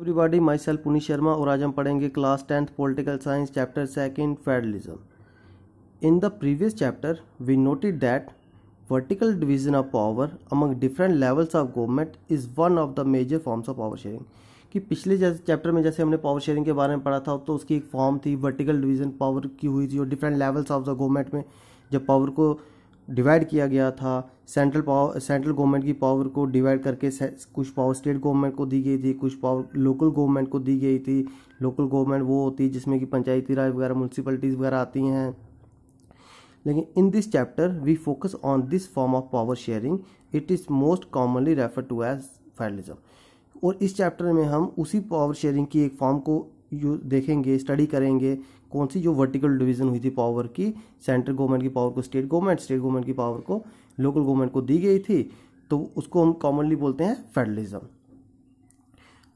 Everybody, my self Puneesh Sharma और आज हम पढ़ेंगे class 10th political science chapter 2 federalism. In the previous chapter we noted that vertical division of power among different levels of government is one of the major forms of power sharing। कि पिछले chapter में जैसे हमने power sharing के बारे में पढ़ा था तो उसकी एक फॉर्म थी वर्टिकल डिवीजन पावर की हुई थी और different levels of the government में जब पावर को डिवाइड किया गया था, सेंट्रल गवर्नमेंट की पावर को डिवाइड करके कुछ पावर स्टेट गवर्नमेंट को दी गई थी, कुछ पावर लोकल गवर्नमेंट को दी गई थी। लोकल गवर्नमेंट वो होती है जिसमें कि पंचायती राज वगैरह म्यूनसिपलिटीज़ वगैरह आती हैं। लेकिन in this chapter we focus on this form of power sharing, it is most commonly refer to as federalism. और इस चैप्टर में हम उसी पावर शेयरिंग की एक फॉर्म को देखेंगे, स्टडी करेंगे, कौन सी जो वर्टिकल डिवीजन हुई थी पावर की, सेंट्रल गवर्नमेंट की पावर को स्टेट गवर्नमेंट की पावर को लोकल गवर्नमेंट को दी गई थी, तो उसको हम कॉमनली बोलते हैं फेडरलिज्म।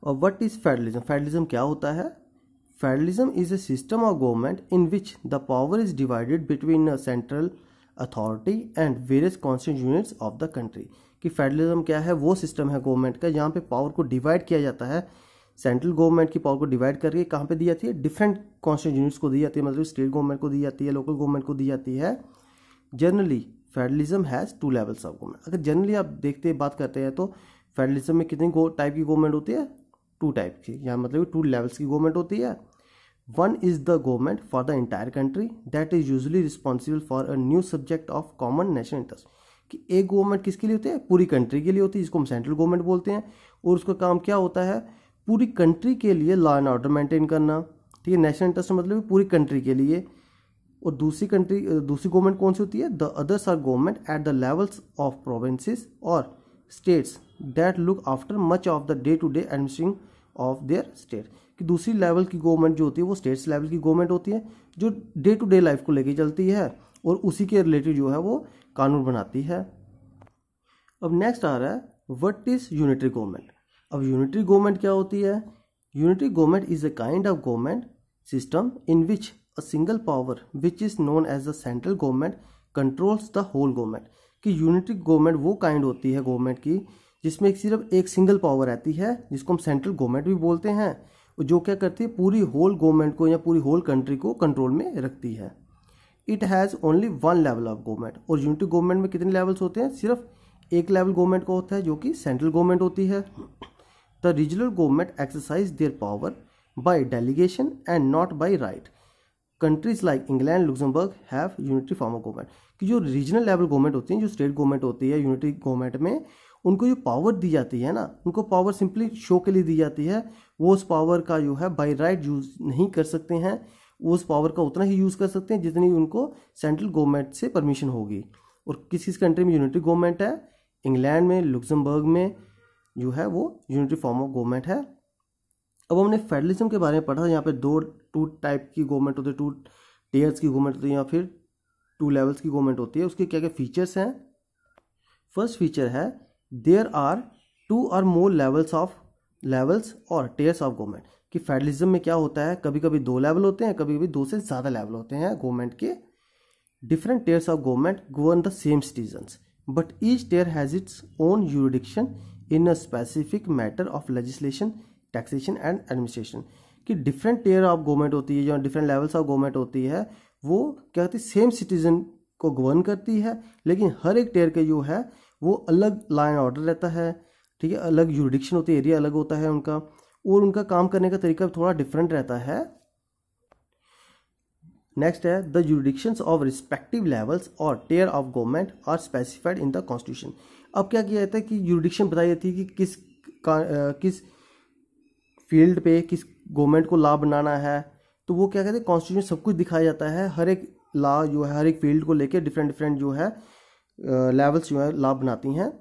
और व्हाट इज फेडरलिज्म? फेडरलिज्म क्या होता है? Federalism is a system of government in which the power is divided between a central authority and various constituent units of the country। कि फेडरलिज्म क्या है? वो सिस्टम है गवर्नमेंट का जहाँ पे पावर को डिवाइड किया जाता है। सेंट्रल गवर्नमेंट की पावर को डिवाइड करके कहाँ पे दी जाती है? डिफरेंट कॉन्स्टिट्यूंट यूनिट्स को दी जाती है, मतलब स्टेट गवर्नमेंट को दी जाती है, लोकल गवर्नमेंट को दी जाती है। Generally federalism has 2 levels of government. अगर जनरली आप देखते बात करते हैं तो फेडरलिज्म में कितनी टाइप की गवर्नमेंट होती है? 2 टाइप की, यहाँ मतलब 2 लेवल्स की गवर्नमेंट होती है। One is the government for the entire country that is usually responsible for a new subject of common national interest। कि एक गवर्नमेंट किसके लिए होती है? पूरी कंट्री के लिए होती है, जिसको हम सेंट्रल गवर्नमेंट बोलते हैं। और उसका काम क्या होता है? पूरी कंट्री के लिए लॉ एंड ऑर्डर मेंटेन करना। ठीक है, नेशनल इंटरेस्ट मतलब पूरी कंट्री के लिए। और दूसरी गवर्नमेंट कौन सी होती है? The others are government at the levels of provinces और states that look after much of the day to day administration of their state. कि दूसरी लेवल की गवर्नमेंट जो होती है वो स्टेट्स लेवल की गवर्नमेंट होती है जो डे टू डे लाइफ को लेके चलती है और उसी के रिलेटेड जो है वो कानून बनाती है। अब नेक्स्ट आ रहा है व्हाट इज यूनिटरी गवर्नमेंट। अब यूनिटरी गवर्नमेंट क्या होती है? Unitary government is a kind of government system in which a single power which is known as the central government controls the whole government. कि unitary government वो kind होती है government की जिसमें सिर्फ एक सिंगल पावर रहती है जिसको हम सेंट्रल गवर्नमेंट भी बोलते हैं, जो क्या करती है पूरी होल गवर्नमेंट को या पूरी होल कंट्री को कंट्रोल में रखती है। It has only 1 level of government. और यूनिटी गवर्नमेंट में कितने लेवल्स होते हैं? सिर्फ एक लेवल गवर्नमेंट का होता है जो कि सेंट्रल गवर्नमेंट होती है। The regional government exercise their power by delegation and not by right. Countries like England, Luxembourg have unitary form of government. कि जो रीजनल लेवल गवर्नमेंट होती है, जो स्टेट गवर्नमेंट होती है यूनिटरी गवर्नमेंट में, उनको जो पावर दी जाती है ना, उनको पावर सिंपली शो के लिए दी जाती है। वो उस पावर का जो है बाय राइट यूज़ नहीं कर सकते हैं। वो उस पावर का उतना ही यूज़ कर सकते हैं जितनी उनको सेंट्रल गवर्नमेंट से परमिशन होगी। और किस कंट्री में यूनिटरी गवर्नमेंट है? इंग्लैंड में, लुक्समबर्ग में जो है वो यूनिटरी फॉर्म ऑफ गवर्नमेंट है। अब हमने फेडरलिज्म के बारे में पढ़ा। यहाँ पे 2 टाइप की गवर्नमेंट होती है, 2 टेयर्स की गवर्नमेंट होती है या फिर 2 लेवल्स की गवर्नमेंट होती है। उसके क्या क्या फीचर्स हैं? फर्स्ट फीचर है there are 2 or more levels और टेयर्स ऑफ गवर्नमेंट। कि फेडरलिज्म में क्या होता है? कभी कभी 2 लेवल होते हैं, कभी कभी 2 से ज़्यादा लेवल होते हैं गवर्नमेंट के। Different tiers of government govern the same citizens but each tier has its own jurisdiction in a specific matter of legislation, taxation and administration. कि डिफरेंट टेयर ऑफ गवर्नमेंट होती है, जो डिफरेंट लेवल्स ऑफ गवर्नमेंट होती है, वो क्या कहती है सेम सिटीजन को गवर्न करती है, लेकिन हर एक टेयर के जो है वो अलग लॉ एंड ऑर्डर रहता है। ठीक है, अलग यूरिडिक्शन होती है, एरिया अलग होता है उनका, और उनका काम करने का तरीका थोड़ा डिफरेंट रहता है। नेक्स्ट है the jurisdictions of respective levels और tier of government are specified in the constitution. अब क्या किया जाता है कि यूरिडिक्शन बताई जाती है कि किस फील्ड पे किस गवर्नमेंट को लॉ बनाना है, तो वो क्या कहते हैं कॉन्स्टिट्यूशन सब कुछ दिखाया जाता है। हर एक लॉ जो है हर एक फील्ड को लेकर डिफरेंट जो है लेवल्स जो है लॉ बनाती हैं।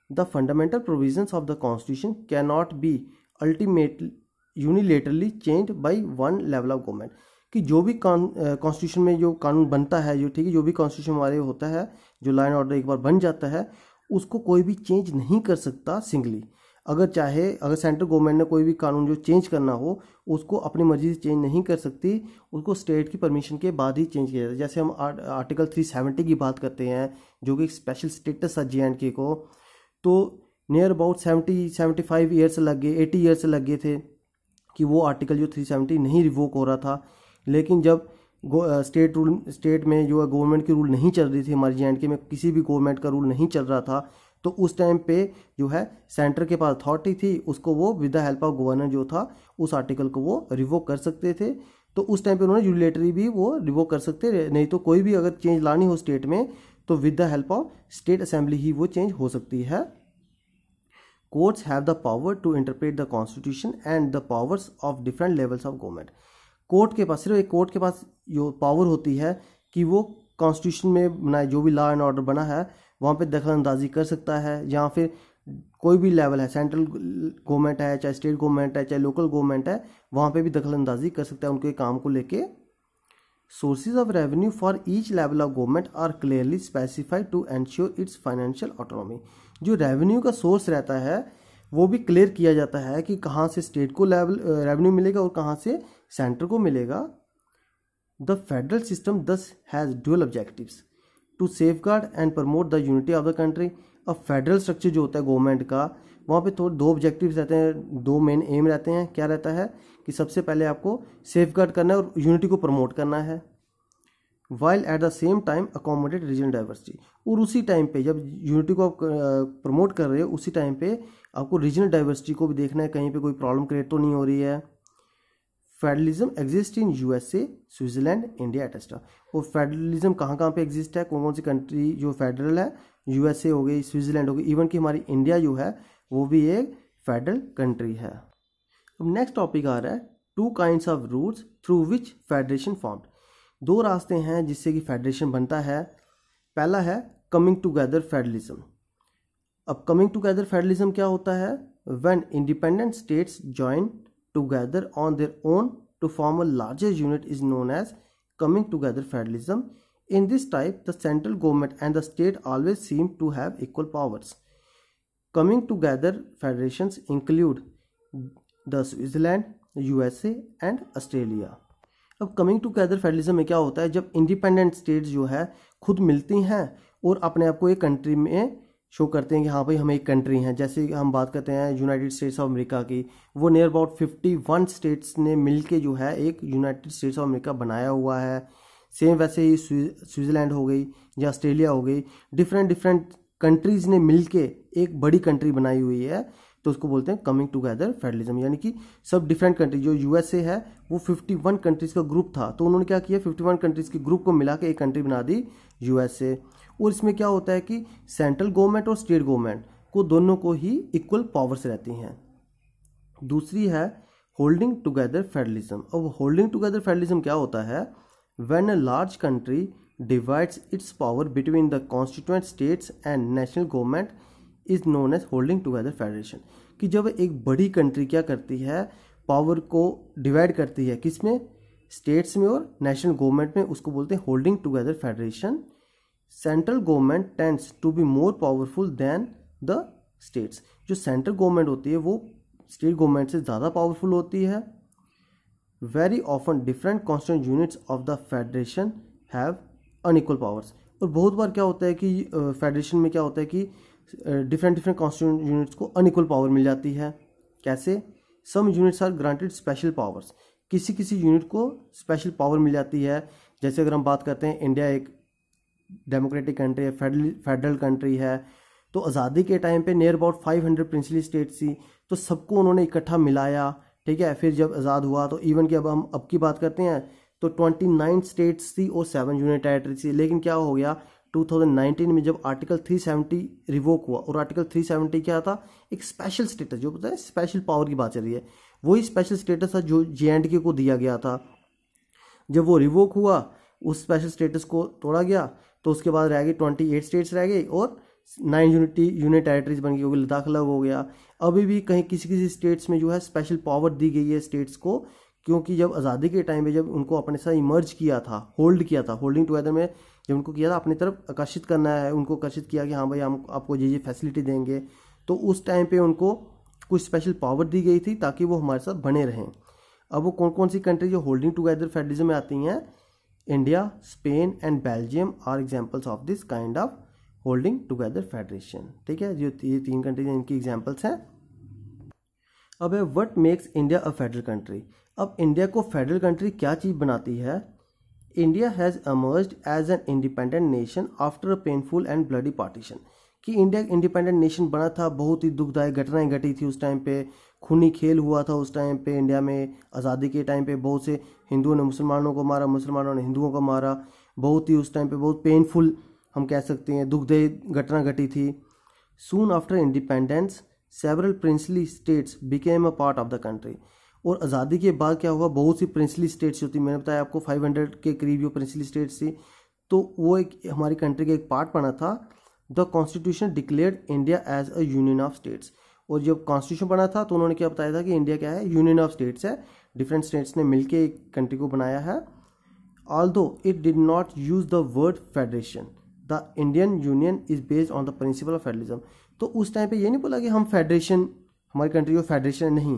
The fundamental provisions of the constitution can not be ultimately unilaterally changed by 1 level of government. कि जो भी कॉन्स्टिट्यूशन में जो कानून बनता है, जो ठीक है जो भी कॉन्स्टिट्यूशन हमारे होता है, जो लॉ एंड ऑर्डर एक बार बन जाता है, उसको कोई भी चेंज नहीं कर सकता सिंगली। अगर सेंट्रल गवर्नमेंट ने कोई भी कानून जो चेंज करना हो उसको अपनी मर्जी से चेंज नहीं कर सकती, उसको स्टेट की परमिशन के बाद ही चेंज किया जाता है। जैसे हम आर्टिकल 370 की बात करते हैं जो कि एक स्पेशल स्टेटस है JNK को, तो नियर अबाउट 75 ईयर्स लग गए, 80 ईयर्स लग गए थे कि वो आर्टिकल जो 370 नहीं रिवोक हो रहा था। लेकिन जब स्टेट में जो है गवर्नमेंट की रूल नहीं चल रही थी, हमारे JNK में किसी भी गवर्नमेंट का रूल नहीं चल रहा था, तो उस टाइम पे जो है सेंटर के पास अथॉरिटी थी, उसको वो with the help of governor जो था उस आर्टिकल को वो रिवोक कर सकते थे। तो उस टाइम पे उन्होंने यूनिलेटरी भी वो रिवोक कर सकते, नहीं तो कोई भी अगर चेंज लानी हो स्टेट में तो with the help of state assembly ही वो चेंज हो सकती है। Courts have the power to interpret the constitution and the powers of different levels of government. Court के पास, सिर्फ एक कोर्ट के पास जो पावर होती है कि वो कॉन्स्टिट्यूशन में बनाए जो भी लॉ एंड ऑर्डर बना है वहाँ पे दखल अंदाजी कर सकता है, या फिर कोई भी लेवल है, सेंट्रल गवर्नमेंट है, चाहे स्टेट गवर्नमेंट है, चाहे लोकल गवर्नमेंट है, वहाँ पे भी दखल अंदाजी कर सकता है उनके काम को लेके। Sources of revenue for each level of government are clearly specified to ensure its financial autonomy. जो रेवेन्यू का सोर्स रहता है वो भी क्लियर किया जाता है कि कहाँ से स्टेट को रेवेन्यू मिलेगा और कहाँ से सेंटर को मिलेगा। The federal system thus has dual objectives to safeguard and promote the unity of the country. अब फेडरल स्ट्रक्चर जो होता है गवर्नमेंट का, वहाँ पे तो दो ऑब्जेक्टिव्स रहते हैं, दो मेन एम रहते हैं। क्या रहता है कि सबसे पहले आपको सेफगार्ड करना है और यूनिटी को प्रमोट करना है, while at the same time accommodate regional diversity. और उसी टाइम पे जब यूनिटी को आप प्रमोट कर रहे हो उसी टाइम पे आपको रीजनल डाइवर्सिटी को भी देखना है, कहीं पे कोई प्रॉब्लम क्रिएट तो नहीं हो रही है। Federalism exist in USA, Switzerland, India etcetera. और फेडरलिज्म कहाँ कहाँ पे एग्जिस्ट है, कौन कौन सी कंट्री जो फेडरल है, USA हो गई, स्विट्जरलैंड हो गई, इवन कि हमारी इंडिया जो है वो भी एक फेडरल कंट्री है। अब नेक्स्ट टॉपिक आ रहा है two kinds of routes through which federation formed. दो रास्ते हैं जिससे कि फेडरेशन बनता है। पहला है कमिंग टुगेदर फेडरलिज्म। अब कमिंग टुगेदर फेडरलिज्म क्या होता है, when independent states join together on their own to form a larger unit is known as coming together federalism. In this type, the central government and the state always seem to have equal powers. Coming together federations include the Switzerland, USA and Australia. अब coming together federalism में क्या होता है, जब independent states जो है खुद मिलती हैं और अपने आप को एक कंट्री में शो करते हैं कि हाँ भाई हम एक कंट्री हैं। जैसे हम बात करते हैं यूनाइटेड स्टेट्स ऑफ अमेरिका की, वो नियर अबाउट 51 स्टेट्स ने मिलके जो है एक यूनाइटेड स्टेट्स ऑफ अमेरिका बनाया हुआ है। सेम वैसे ही स्विट्जरलैंड हो गई या ऑस्ट्रेलिया हो गई, डिफरेंट कंट्रीज ने मिलके एक बड़ी कंट्री बनाई हुई है, तो उसको बोलते हैं कमिंग टुगेदर फेडरलिज्म। यानी कि सब डिफरेंट कंट्री, जो USA है वो 51 कंट्रीज का ग्रुप था, तो उन्होंने क्या किया 51 कंट्रीज के ग्रुप को मिला के एक कंट्री बना दी USA। और इसमें क्या होता है कि सेंट्रल गवर्नमेंट और स्टेट गवर्नमेंट को दोनों को ही इक्वल पावर्स रहती हैं। दूसरी है होल्डिंग टुगेदर फेडरलिज्म। अब होल्डिंग टुगेदर फेडरलिज्म क्या होता है, when a large country divides its power between the constituent states and national government is known as holding together federation. कि जब एक बड़ी कंट्री क्या करती है, पावर को डिवाइड करती है, किसमें, स्टेट्स में और नेशनल गवर्नमेंट में, उसको बोलते हैं holding together federation. Central government tends to be more powerful than the states. जो सेंट्रल गवर्नमेंट होती है वो स्टेट गवर्नमेंट से ज़्यादा पावरफुल होती है। Very often different constituent units of the federation have unequal powers. और बहुत बार क्या होता है कि फेडरेशन में क्या होता है कि डिफरेंट कॉन्स्टिट्यूएंट यूनिट्स को अनइक्वल पावर मिल जाती है। कैसे, some units are granted special powers. किसी यूनिट को स्पेशल पावर मिल जाती है। जैसे अगर हम बात करते हैं, इंडिया एक डेमोक्रेटिक कंट्री है, फेडरल कंट्री है, तो आज़ादी के टाइम पे नियर अबाउट 500 प्रिंसली स्टेट्स थी, तो सबको उन्होंने इकट्ठा मिलाया, ठीक है। फिर जब आज़ाद हुआ तो इवन कि अब की बात करते हैं तो 29 स्टेट्स थी और 7 यूनियन टेरिटरीज थी। लेकिन क्या हो गया 2019 में जब आर्टिकल 370 रिवोक हुआ, और आर्टिकल 370 क्या था, एक स्पेशल स्टेटस, जो पता है स्पेशल पावर की बात चल रही है, वही स्पेशल स्टेटस था जो JNK को दिया गया था। जब वो रिवोक हुआ, उस स्पेशल स्टेटस को तोड़ा गया, तो उसके बाद रह गई 28 स्टेट्स रह गई और 9 यूनियन टेरिटरीज बन गई, क्योंकि लद्दाख अलग हो गया। अभी भी कहीं किसी स्टेट्स में जो है स्पेशल पावर दी गई है स्टेट्स को, क्योंकि जब आज़ादी के टाइम पे जब उनको अपने साथ इमर्ज किया था, होल्ड किया था, होल्डिंग टुगेदर में जब उनको किया था, अपनी तरफ आकर्षित करना है, उनको आकर्षित किया कि हाँ भाई हम आपको ये फैसिलिटी देंगे, तो उस टाइम पे उनको कुछ स्पेशल पावर दी गई थी ताकि वो हमारे साथ बने रहें। अब वो कौन कौन सी कंट्री जो होल्डिंग टुगेदर फेडरलिज्म में आती हैं, India, Spain and Belgium are examples of this kind of holding together federation. ठीक है, जो ये 3 कंट्रीज इनकी एग्जाम्पल्स हैं। अब है what makes India a federal country. अब इंडिया को फेडरल कंट्री क्या चीज़ बनाती है। India has emerged as an independent nation after a painful and bloody partition. कि इंडिया इंडिपेंडेंट नेशन बना था, बहुत ही दुखदायक घटनाएं घटी थी उस टाइम पे, खूनी खेल हुआ था उस टाइम पे इंडिया में। आज़ादी के टाइम पे बहुत से हिंदुओं ने मुसलमानों को मारा, मुसलमानों ने हिंदुओं को मारा, बहुत ही उस टाइम पे बहुत पेनफुल हम कह सकते हैं दुखदायक घटना घटी थी। Soon after independence several princely states became a part of the country. और आज़ादी के बाद क्या हुआ, बहुत सी प्रिंसली स्टेट्स होती, मैंने बताया आपको 500 के करीब जो प्रिंसली स्टेट्स थी, तो वो एक हमारी कंट्री का एक पार्ट बना था। The constitution declared India as a union of states. और जब कॉन्स्टिट्यूशन बना था तो उन्होंने क्या बताया था कि इंडिया क्या है, यूनियन ऑफ स्टेट्स है, डिफरेंट स्टेट्स ने मिलकर एक कंट्री को बनाया है। Although it did not use the word federation, the Indian union is based on the principle of federalism. तो उस टाइम पे ये नहीं बोला कि हम फेडरेशन, हमारी कंट्री को फेडरेशन नहीं।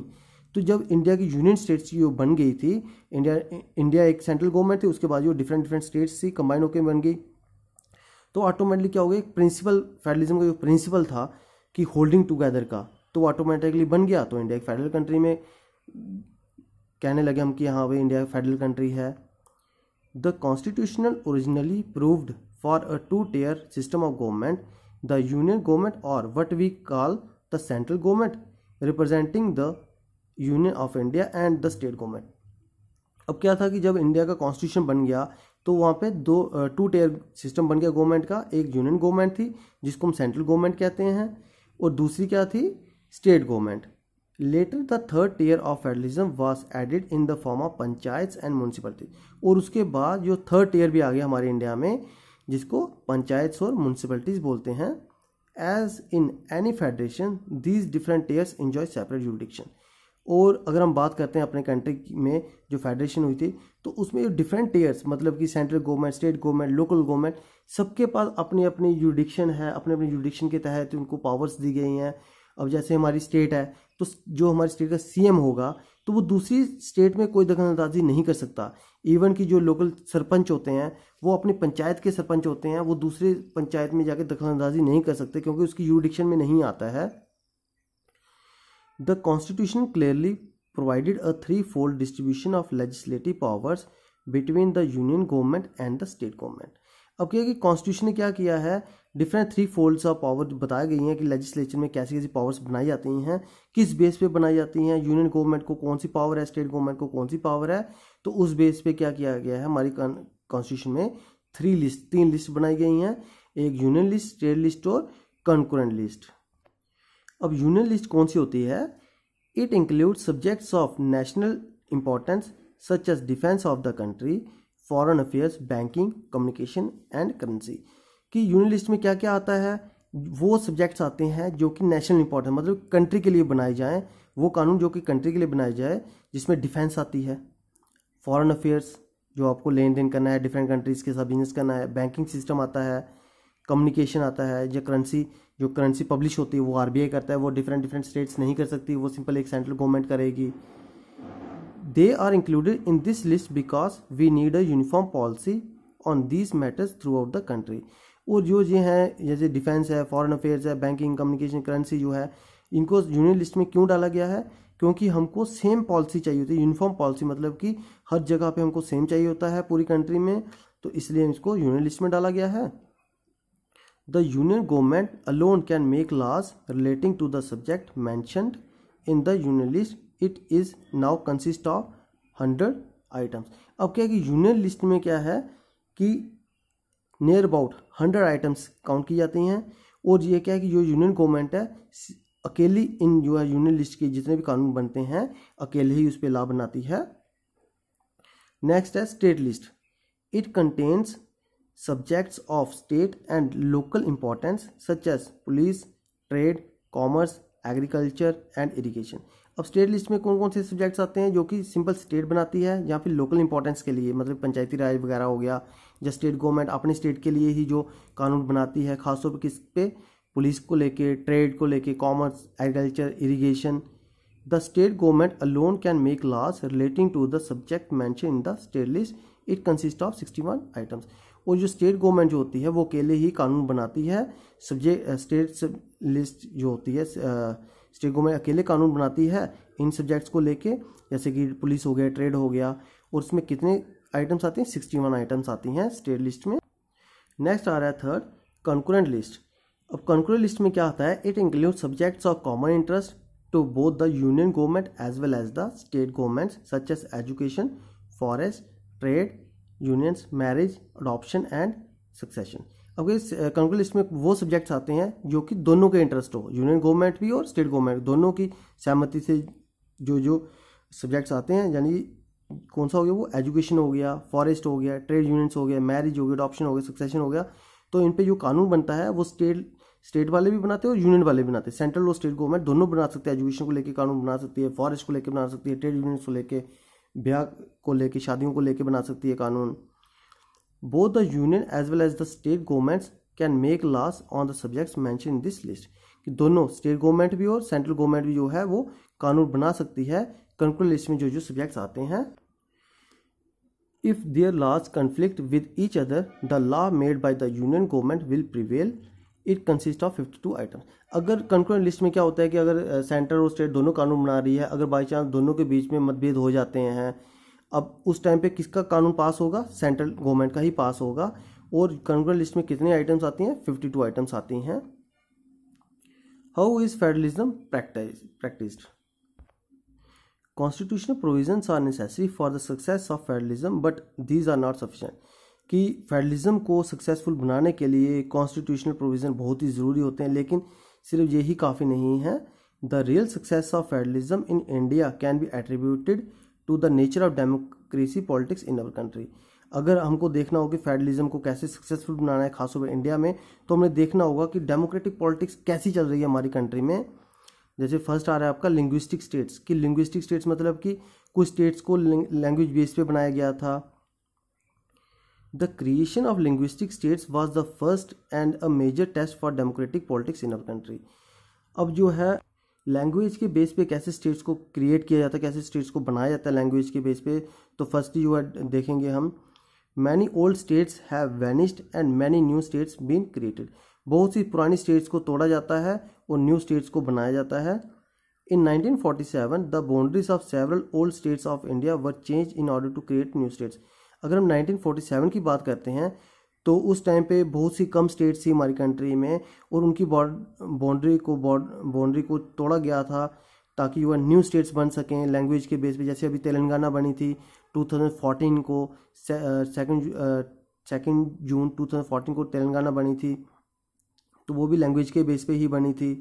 तो जब इंडिया की यूनियन स्टेट्स जो बन गई थी, इंडिया एक सेंट्रल गवर्नमेंट थी, उसके बाद जो डिफरेंट डिफरेंट स्टेट्स थी कंबाइन होकर बन गई, तो ऑटोमेटिकली क्या हो गया, एक प्रिंसिपल फेडरलिज्म का जो प्रिंसिपल था कि होल्डिंग टुगेदर का, तो ऑटोमेटिकली बन गया। तो इंडिया एक फेडरल कंट्री में कहने लगे हम कि हाँ भाई इंडिया फेडरल कंट्री है। The constitutional originally proved for a 2-tier system of government, the union government और what we call the central government representing the union of India and the state government. अब क्या था कि जब India का constitution बन गया तो वहाँ पे 2-tier सिस्टम बन गया गवर्नमेंट का। एक यूनियन गवर्नमेंट थी जिसको हम सेंट्रल गवर्नमेंट कहते हैं, और दूसरी क्या थी, state government. Later the 3rd tier of federalism was added in the form of panchayat and municipality. और उसके बाद जो 3rd tier भी आ गया हमारे इंडिया में, जिसको पंचायत और म्यूनसिपलिटीज बोलते हैं। As in any federation these different tiers enjoy separate jurisdiction. और अगर हम बात करते हैं अपने कंट्री में जो फेडरेशन हुई थी, तो उसमें डिफरेंट टियर्स, मतलब कि central government, state government, local government, सबके पास अपनी अपनी जुरिडिक्शन है, अपने अपने जुरिडिक्शन के तहत उनको पावर्स दी गई हैं। अब जैसे हमारी स्टेट है, तो जो हमारी स्टेट का सीएम होगा, तो वो दूसरी स्टेट में कोई दखलअंदाजी नहीं कर सकता। इवन कि जो लोकल सरपंच होते हैं, वो अपनी पंचायत के सरपंच होते हैं, वो दूसरे पंचायत में जाकर दखलअंदाजी नहीं कर सकते क्योंकि उसकी जुरिडिक्शन में नहीं आता है। The Constitution clearly provided a threefold distribution of legislative powers between the union government and the state government. अब क्या है कि कॉन्स्टिट्यूशन ने क्या किया है, डिफरेंट 3 फोल्ड्स ऑफ पावर बताई गई हैं कि लेजिस्लेचर में कैसी कैसी पावर्स बनाई जाती हैं, किस बेस पे बनाई जाती हैं, यूनियन गवर्नमेंट को कौन सी पावर है, स्टेट गवर्नमेंट को कौन सी पावर है। तो उस बेस पे क्या किया गया है, हमारी कॉन्स्टिट्यूशन में 3 लिस्ट बनाई गई हैं, एक यूनियन लिस्ट, स्टेट लिस्ट और कंकरेंट लिस्ट। अब यूनियन लिस्ट कौन सी होती है, it includes subjects of national importance such as defence of the country, foreign affairs, banking, communication and currency. कि यूनियन लिस्ट में क्या क्या आता है, वो सब्जेक्ट्स आते हैं जो कि नेशनल इंपॉर्टेंस, मतलब कंट्री के लिए बनाए जाएं, वो कानून जो कि कंट्री के लिए बनाए जाए, जिसमें डिफेंस आती है, फॉरेन अफेयर्स जो आपको लेन देन करना है, डिफरेंट कंट्रीज़ के साथ बिजनेस करना है, बैंकिंग सिस्टम आता है, कम्युनिकेशन आता है, या करेंसी, जो करेंसी पब्लिश होती है वो आरबीआई करता है, वो डिफरेंट स्टेट्स नहीं कर सकती, वो सिंपल एक सेंट्रल गवर्नमेंट करेगी। They are included in this list because we need a uniform policy on these matters throughout the country. और जो ये हैं, जैसे डिफेंस है, फॉरेन अफेयर्स है, बैंकिंग, कम्युनिकेशन, करेंसी जो है, इनको यूनियन लिस्ट में क्यों डाला गया है, क्योंकि हमको सेम पॉलिसी चाहिए होती है, यूनिफॉर्म पॉलिसी, मतलब कि हर जगह पे हमको सेम चाहिए होता है पूरी कंट्री में, तो इसलिए इसको यूनियन लिस्ट में डाला गया है। The union government alone can make laws relating to the subject mentioned in the union list. It is now consist of 100 items. अब क्या है कि यूनियन लिस्ट में क्या है कि नियर अबाउट 100 आइटम्स काउंट की जाती हैं, और ये क्या है कि जो यूनियन गवर्नमेंट है अकेली इन जो है यूनियन लिस्ट के जितने भी कानून बनते हैं अकेले ही उस पर लॉ बनाती है। नेक्स्ट है state list. It contains subjects of state and local importance such as police, trade, commerce, agriculture and irrigation. अब स्टेट लिस्ट में कौन कौन से सब्जेक्ट्स आते हैं जो कि सिंपल स्टेट बनाती है, या फिर लोकल इंपॉर्टेंस के लिए, मतलब पंचायती राज वगैरह हो गया, या स्टेट गवर्नमेंट अपने स्टेट के लिए ही जो कानून बनाती है, खासतौर पर किस पे, पुलिस को लेके, ट्रेड को लेके, commerce, agriculture, irrigation. The state government alone can make laws relating to the subject mention in the state list. It consist of 61 items. और जो स्टेट गवर्नमेंट जो होती है वो अकेले ही कानून बनाती है, सब्जेक्ट स्टेट लिस्ट जो होती है स्टेट गवर्नमेंट अकेले कानून बनाती है इन सब्जेक्ट्स को लेके, जैसे कि पुलिस हो गया, ट्रेड हो गया, और उसमें कितने आइटम्स आती हैं, 61 आइटम्स आती हैं स्टेट लिस्ट में। नेक्स्ट आ रहा है थर्ड, कंकरेंट लिस्ट। अब कंकरेंट लिस्ट में क्या आता है, it include subjects of common interest to both the union government as well as the state governments such as education, forest, trade, unions, marriage, adoption and succession. अब इस concurrent list में वो subjects आते हैं जो कि दोनों के इंटरेस्ट हो, यूनियन गवर्नमेंट भी और स्टेट गवर्नमेंट दोनों की सहमति से जो सब्जेक्ट्स आते हैं, यानी कौन सा हो गया वो, एजुकेशन हो गया, फॉरेस्ट हो गया, ट्रेड यूनियंस हो गया, मैरिज हो गया, अडॉप्शन हो गया, सक्सेशन हो गया। तो इन पे जो कानून बनता है वो स्टेट वाले भी बनाते हैं और यूनियन वाले भी बनाते हैं। सेंट्रल और स्टेट गवर्नमेंट दोनों बना सकते हैं, एजुकेशन को लेकर कानून बना सकती है, फॉरेस्ट को लेकर बना सकती है, ट्रेड यूनियंस को लेकर, ब्याह को लेकर, शादियों को लेकर बना सकती है कानून। Both the union as well as the state governments can make laws on the subjects mention in this list, कि दोनों स्टेट गवर्नमेंट भी और सेंट्रल गवर्नमेंट भी जो है वो कानून बना सकती है कंकरेंट लिस्ट में जो सब्जेक्ट्स आते हैं। If their laws conflict with each other, the law made by the union government will prevail. It consists of 52 items. अगर कंकरेंट लिस्ट में क्या होता है कि अगर सेंटर और स्टेट दोनों कानून बना रही है, अगर बाई चांस दोनों के बीच में मतभेद हो जाते हैं, अब उस टाइम पे किसका कानून पास होगा, सेंट्रल गवर्नमेंट का ही पास होगा। और कंकरेंट लिस्ट में कितने आइटम्स आती हैं, 52 आइटम्स आती हैं। How is federalism practised? Constitutional provisions are necessary for the success of federalism, but these are not sufficient. कि फेडरलिज्म को सक्सेसफुल बनाने के लिए कॉन्स्टिट्यूशनल प्रोविज़न बहुत ही ज़रूरी होते हैं, लेकिन सिर्फ यही काफ़ी नहीं है। The real success of federalism in India can be attributed to the nature of democracy politics in our country. अगर हमको देखना होगा कि फेडरलिज्म को कैसे सक्सेसफुल बनाना है खासतौर पर इंडिया में, तो हमें देखना होगा कि डेमोक्रेटिक पॉलिटिक्स कैसी चल रही है हमारी कंट्री में। जैसे फर्स्ट आ रहा है आपका लिंग्विस्टिक स्टेट्स, कि लिंग्विस्टिक स्टेट्स मतलब कि कुछ स्टेट्स को लैंग्वेज बेस पे बनाया गया था। The creation of linguistic states was the first and a major test for democratic politics in our country. अब जो है लैंग्वेज के बेस पे कैसे स्टेट्स को क्रिएट किया जाता है, कैसे स्टेट्स को बनाया जाता है लैंग्वेज के बेस पे, तो फर्स्ट जो है देखेंगे हम, many old states have vanished and many new states been created. बहुत सी पुरानी स्टेट्स को तोड़ा जाता है और न्यू स्टेट्स को बनाया जाता है। In 1947 the boundaries of several old states of India were change in order to create new states. अगर हम 1947 की बात करते हैं तो उस टाइम पे बहुत सी कम स्टेट्स थी हमारी कंट्री में और उनकी बाउंड्री को तोड़ा गया था ताकि वह न्यू स्टेट्स बन सकें लैंग्वेज के बेस पे। जैसे अभी तेलंगाना बनी थी 2014 को, सेकेंड जून 2014 को तेलंगाना बनी थी, तो वो भी लैंग्वेज के बेस पे ही बनी थी।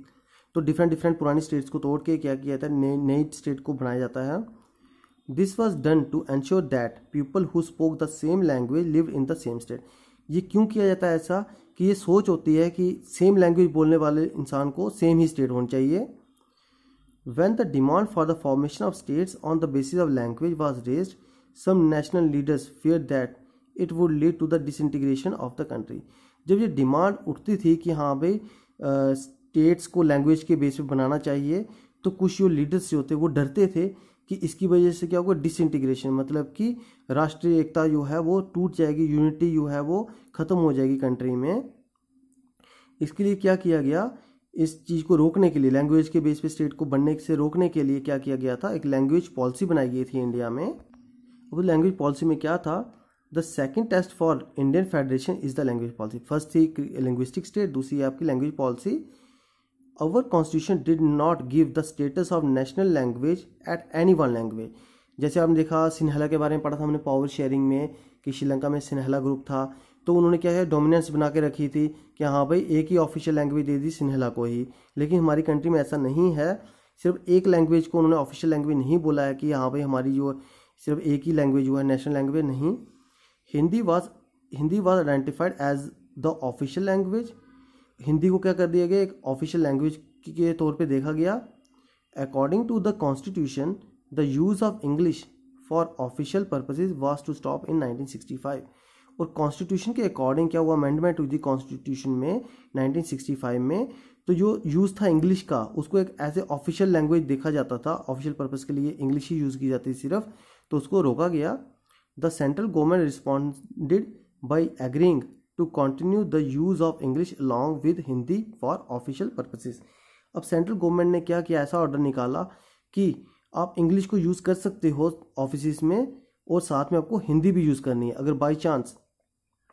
तो डिफरेंट पुरानी स्टेट्स को तोड़ के क्या किया जाता है, नई स्टेट को बनाया जाता है। This was done to ensure that people who spoke the same language lived in the same state. ये क्यों किया जाता है ऐसा, कि ये सोच होती है कि सेम लैंग्वेज बोलने वाले इंसान को सेम ही स्टेट होनी चाहिए। When the demand for the formation of states on the basis of language was raised, some national leaders feared that it would lead to the disintegration of the country. जब ये demand उठती थी कि हाँ भाई states को language के base पे बनाना चाहिए, तो कुछ जो लीडर्स होते वो डरते थे कि इसकी वजह से क्या होगा, डिसइंटीग्रेशन, मतलब कि राष्ट्रीय एकता जो है वो टूट जाएगी, यूनिटी जो है वो ख़त्म हो जाएगी कंट्री में। इसके लिए क्या किया गया, इस चीज़ को रोकने के लिए, लैंग्वेज के बेस पे स्टेट को बनने से रोकने के लिए क्या किया गया था, एक लैंग्वेज पॉलिसी बनाई गई थी इंडिया में। वो लैंग्वेज पॉलिसी में क्या था, the second test for Indian federation is the language policy. First थी लिंग्विस्टिक स्टेट, दूसरी है आपकी language policy. Our constitution did not give the status of national language at any one language. जैसे आपने देखा सिन्हला के बारे में पढ़ा था हमने पावर शेयरिंग में, कि श्रीलंका में सिन्हला ग्रुप था, तो उन्होंने क्या है डोमिनेंस बना के रखी थी कि हाँ भाई एक ही ऑफिशियल लैंग्वेज दे दी सिन्हला को ही। लेकिन हमारी कंट्री में ऐसा नहीं है, सिर्फ एक लैंग्वेज को उन्होंने ऑफिशियल लैंग्वेज नहीं बोला है कि हाँ भाई हमारी जो सिर्फ एक ही लैंग्वेज जो है नेशनल लैंग्वेज नहीं। Hindi was identified as the official language. Hindi को क्या कर दिया गया, एक ऑफिशियल लैंग्वेज के तौर पे देखा गया। According to the constitution the use of English for official purposes was to stop in 1965। और कॉन्स्टिट्यूशन के अकॉर्डिंग क्या हुआ, अमेंडमेंट हुई थी कॉन्स्टिट्यूशन में 1965 में, तो जो यूज़ था इंग्लिश का उसको एक एज ए ऑफिशियल लैंग्वेज देखा जाता था, ऑफिशियल पर्पस के लिए इंग्लिश ही यूज़ की जाती थी सिर्फ, तो उसको रोका गया। The central government responded by agreeing to continue the use of English along with Hindi for official purposes. अब सेंट्रल गवर्नमेंट ने क्या किया, ऐसा ऑर्डर निकाला कि आप इंग्लिश को यूज़ कर सकते हो ऑफिस में और साथ में आपको हिंदी भी यूज़ करनी है। अगर बाई चांस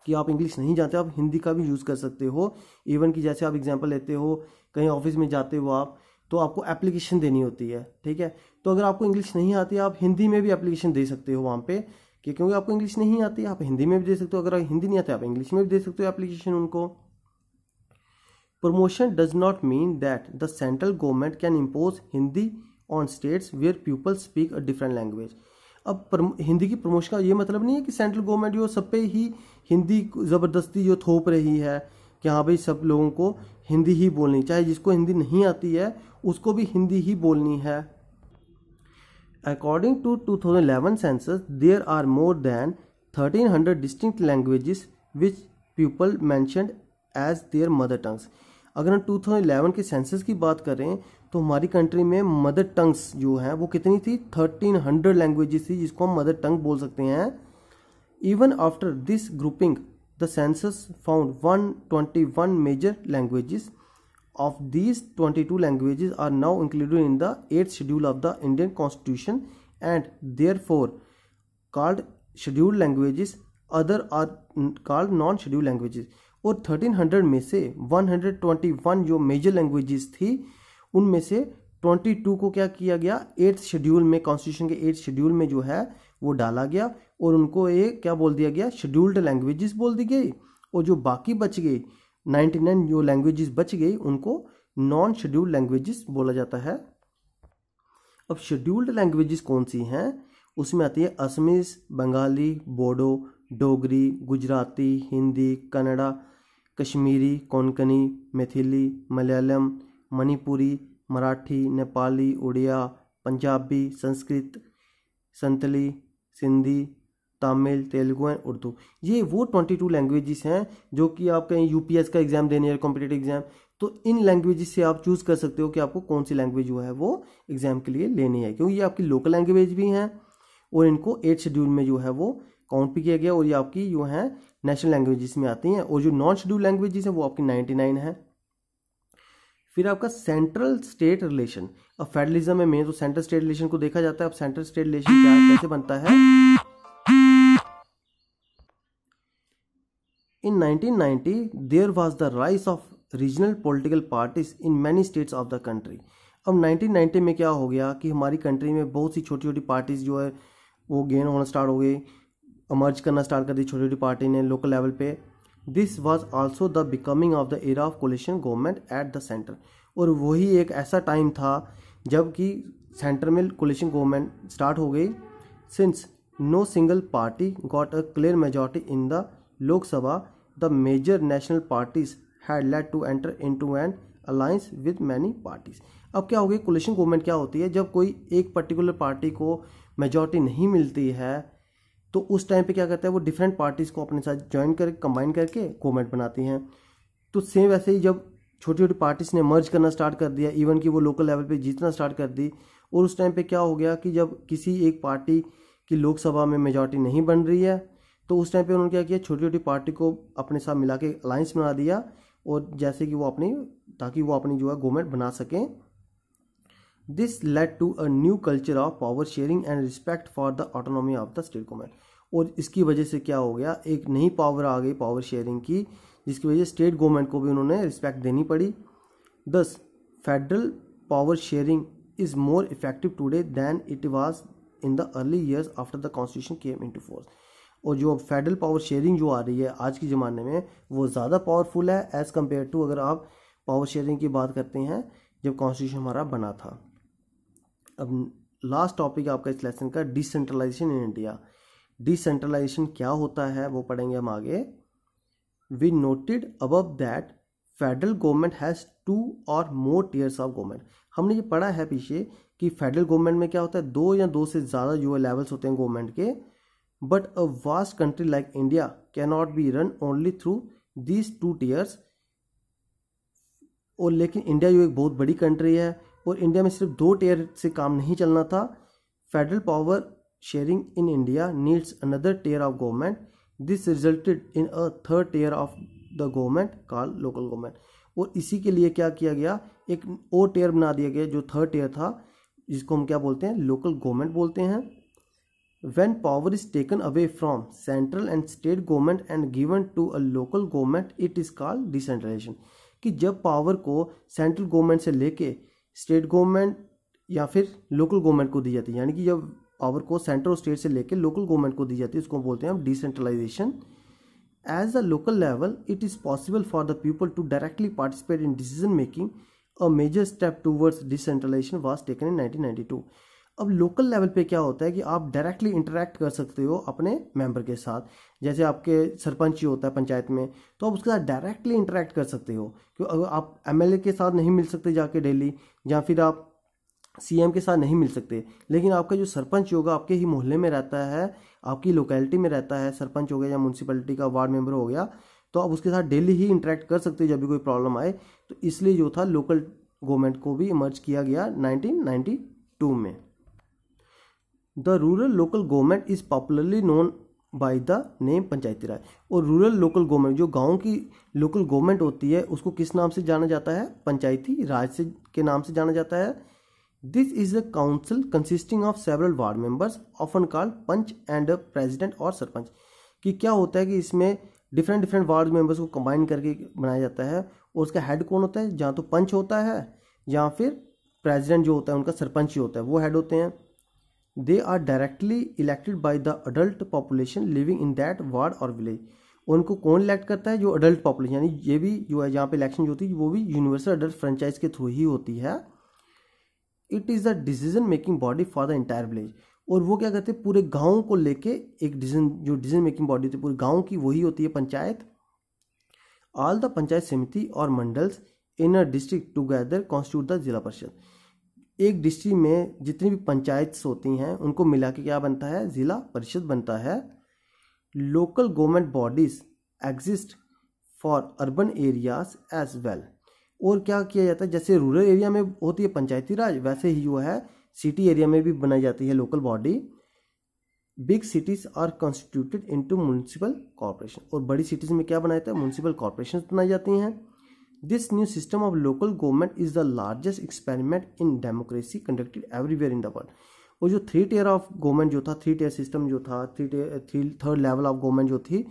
कि आप इंग्लिश नहीं जानते, आप हिंदी का भी यूज़ कर सकते हो। इवन कि जैसे आप एग्जांपल लेते हो, कहीं ऑफिस में जाते हो आप, तो आपको एप्लीकेशन देनी होती है, ठीक है। तो अगर आपको इंग्लिश नहीं आती, आप हिंदी में भी एप्लीकेशन दे सकते हो वहाँ पे, कि क्योंकि आपको इंग्लिश नहीं आती, आप हिंदी में भी दे सकते हो। अगर हिंदी नहीं आती, आप इंग्लिश में भी दे सकते हो एप्लीकेशन उनको। Promotion does not mean that the central government can impose Hindi on states where people speak a different language. अब हिंदी की प्रमोशन का ये मतलब नहीं है कि सेंट्रल गवर्नमेंट जो सब पे ही हिंदी ज़बरदस्ती जो थोप रही है कि हाँ भाई सब लोगों को हिंदी ही बोलनी, चाहे जिसको हिंदी नहीं आती है उसको भी हिंदी ही बोलनी है। According to 2011 census, there are more than 1300 distinct languages which people mentioned as their mother tongues। अगर हम 2011 के सेंसस की बात करें तो हमारी कंट्री में मदर टंग्स जो हैं वो कितनी थी, 1300 लैंग्वेजेस थी जिसको हम मदर टंग बोल सकते हैं। Even after this grouping the census found 121 major languages. Of these 22 languages are now included in the 8th schedule of the Indian Constitution and therefore called scheduled languages, other are called non-scheduled languages। और 1300 में से 121 जो major languages थी उनमें से 22 को क्या किया गया, 8th शेड्यूल में, कॉन्स्टिट्यूशन के 8th शेड्यूल में जो है वो डाला गया और उनको एक क्या बोल दिया गया, शेड्यूल्ड लैंग्वेजेस बोल दी गई। और जो बाकी बच गई 99 जो लैंग्वेजेस बच गई उनको नॉन शेड्यूल्ड लैंग्वेजेस बोला जाता है। अब शेड्यूल्ड लैंग्वेजेस कौन सी हैं, उसमें आती है असमीज, बंगाली, बोडो, डोगरी, गुजराती, हिंदी, कन्नड़ा, कश्मीरी, कोंकणी, मैथिली, मलयालम, मणिपुरी, मराठी, नेपाली, उड़िया, पंजाबी, संस्कृत, संतली, सिंधी, तमिल, तेलुगु एंड उर्दू। ये वो 22 लैंग्वेजेस हैं जो कि आप कहीं यूपीएस का एग्जाम देने है, कॉम्पिटिटिव एग्जाम, तो इन लैंग्वेजेस से आप चूज कर सकते हो कि आपको कौन सी लैंग्वेज जो है वो एग्जाम के लिए लेनी है, क्योंकि ये आपकी लोकल लैंग्वेज भी हैं और इनको 8 शेड्यूल में जो है वो काउंट भी किया गया और ये आपकी जो है नेशनल लैंग्वेजेस में आती हैं। और जो नॉन शेड्यूल लैंग्वेजेस हैं वो आपकी 99 है। फिर आपका सेंट्रल स्टेट रिलेशन। अब फेडरलिज्म में मेन तो सेंट्रल स्टेट रिलेशन को देखा जाता है। अब सेंट्रल स्टेट रिलेशन क्या कैसे बनता है। In 1990, there was the rise of regional political parties in many states of the country। अब 1990 में क्या हो गया कि हमारी कंट्री में बहुत सी छोटी छोटी पार्टीज जो है वो गेन होना स्टार्ट हो गई, अमर्ज करना स्टार्ट कर दी छोटी छोटी पार्टी ने लोकल लेवल पे। This was also the becoming of the era of coalition government at the centre. और वही एक ऐसा टाइम था जब कि सेंटर में कोलिशन गवर्नमेंट स्टार्ट हो गई। Since no single party got a clear majority in the Lok Sabha, the major national parties had led to enter into an alliance with many parties। अब क्या हो गया, कोलिशन गवर्नमेंट क्या होती है, जब कोई एक पर्टिकुलर पार्टी को मेजॉरिटी नहीं मिलती है तो उस टाइम पे क्या करता है वो डिफरेंट पार्टीज को अपने साथ ज्वाइन कर कंबाइन करके गवर्नमेंट बनाती हैं। तो सेम वैसे ही जब छोटी छोटी पार्टीज ने मर्ज करना स्टार्ट कर दिया, इवन कि वो लोकल लेवल पे जीतना स्टार्ट कर दी, और उस टाइम पे क्या हो गया कि जब किसी एक पार्टी की लोकसभा में मेजॉरिटी नहीं बन रही है तो उस टाइम पे उन्होंने क्या किया, छोटी छोटी पार्टी को अपने साथ मिला के अलायंस बना दिया और जैसे कि वो अपनी ताकि वो अपनी जो है गवर्नमेंट बना सकें। This led to a new culture of power sharing and respect for the autonomy of the state government. और इसकी वजह से क्या हो गया, एक नई पावर आ गई पावर शेयरिंग की, जिसकी वजह से स्टेट गवर्नमेंट को भी उन्होंने रिस्पेक्ट देनी पड़ी। Thus federal power sharing is more effective today than it was in the early years after the constitution came into force. और जो फेडरल पावर शेयरिंग जो आ रही है आज के ज़माने में वो ज़्यादा पावरफुल है एज़ कम्पेयर टू अगर आप पावर शेयरिंग की बात करते हैं जब कॉन्स्टिट्यूशन हमारा बना था। अब लास्ट टॉपिक आपका इस लेसन का डिसेंट्रलाइजेशन इन इंडिया। डिसेंट्रलाइजेशन क्या होता है वो पढ़ेंगे हम आगे। We noted above that federal government has 2 or more tears of government. हमने ये पढ़ा है पीछे कि फेडरल गवर्नमेंट में क्या होता है, 2 या 2 से ज़्यादा जो है लेवल्स होते हैं गवर्नमेंट के। But a vast country like India cannot be run only through these 2 tears. और लेकिन इंडिया जो एक बहुत बड़ी कंट्री है और इंडिया में सिर्फ 2 टीयर से काम नहीं चलना था। Federal power sharing in India needs another tier of government. This resulted in a 3rd tier of the government called local government. और इसी के लिए क्या किया गया, एक और टियर बना दिया गया जो थर्ड टियर था, जिसको हम क्या बोलते हैं, लोकल गवर्नमेंट बोलते हैं। When power is taken away from central and state government and given to a local government, it is called decentralization। कि जब पावर को सेंट्रल गवर्नमेंट से लेके स्टेट गवर्नमेंट या फिर लोकल गवर्नमेंट को दी जाती है, यानी कि जब पावर को सेंट्रल और स्टेट से लेके लोकल गवर्नमेंट को दी जाती है, उसको बोलते हैं हम decentralisation. As a local level it is possible for the people to directly participate in decision making. A major step towards decentralisation was taken in 1992। अब लोकल लेवल पे क्या होता है कि आप डायरेक्टली इंटरेक्ट कर सकते हो अपने मेंबर के साथ। जैसे आपके सरपंच ही होता है पंचायत में, तो आप उसके साथ डायरेक्टली इंटरेक्ट कर सकते हो, क्योंकि अगर आप एमएलए के साथ नहीं मिल सकते जाके डेली, या फिर आप सीएम के साथ नहीं मिल सकते, लेकिन आपका जो सरपंच होगा आपके ही मोहल्ले में रहता है, आपकी लोकेलिटी में रहता है, सरपंच हो गया या म्यूनसिपैलिटी का वार्ड मेंबर हो गया, तो आप उसके साथ डेली ही इंटरेक्ट कर सकते हो जब भी कोई प्रॉब्लम आए। तो इसलिए जो था लोकल गवर्नमेंट को भी इमर्ज किया गया 1992 में। The rural local government is popularly known by the name panchayati raj. और रूरल लोकल गवर्नमेंट, जो गांव की लोकल गवर्नमेंट होती है, उसको किस नाम से जाना जाता है, पंचायती राज से के नाम से जाना जाता है। This is a council consisting of several ward members often called panch and president or sarpanch. कि क्या होता है कि इसमें डिफरेंट वार्ड मेंबर्स को कंबाइन करके बनाया जाता है, और उसका हेड कौन होता है, जहाँ तो पंच होता है या फिर प्रेसिडेंट जो होता है उनका सरपंच ही होता है, वो हेड होते हैं। They are directly elected by the adult population living in that ward or village. उनको कौन इलेक्ट करता है, जो अडल्ट पॉपुलेशन, यानी ये भी जो है जहाँ पे इलेक्शन जो होती है वो भी यूनिवर्सल अडल्ट फ्रेंचाइज के थ्रू ही होती है। It is the decision making body for the entire village. और वो क्या करते हैं, पूरे गाँव को लेके एक डिसीजन मेकिंग बॉडी होती है पूरे गाँव की, वही होती है पंचायत। ऑल द पंचायत समिति और mandals in a district together constitute the zila parishad. एक डिस्ट्रिक्ट में जितनी भी पंचायत्स होती हैं उनको मिला के क्या बनता है, जिला परिषद बनता है। Local government bodies exist for urban areas as well. और क्या किया जाता है, जैसे रूरल एरिया में होती है पंचायती राज, वैसे ही जो है सिटी एरिया में भी बनाई जाती है local body. Big cities are constituted into municipal corporation. और बड़ी सिटीज में क्या बनाया जाता है, म्यूनिसिपल कॉर्पोरेशन बनाई जाती हैं। This new system of local government is the largest experiment in democracy conducted everywhere in the world. और जो 3 टियर ऑफ गवर्नमेंट जो था, 3 टियर सिस्टम जो था, थर्ड लेवल ऑफ गवर्नमेंट जो थी,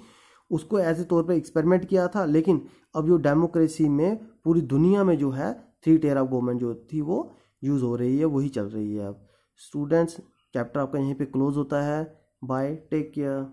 उसको ऐसे तौर पे एक्सपेरिमेंट किया था। लेकिन अब जो डेमोक्रेसी में पूरी दुनिया में जो है 3 टियर ऑफ गवर्नमेंट जो थी वो यूज़ हो रही है, वही चल रही है। अब स्टूडेंट्स, चैप्टर आपका यहीं पे क्लोज होता है। Bye, take care.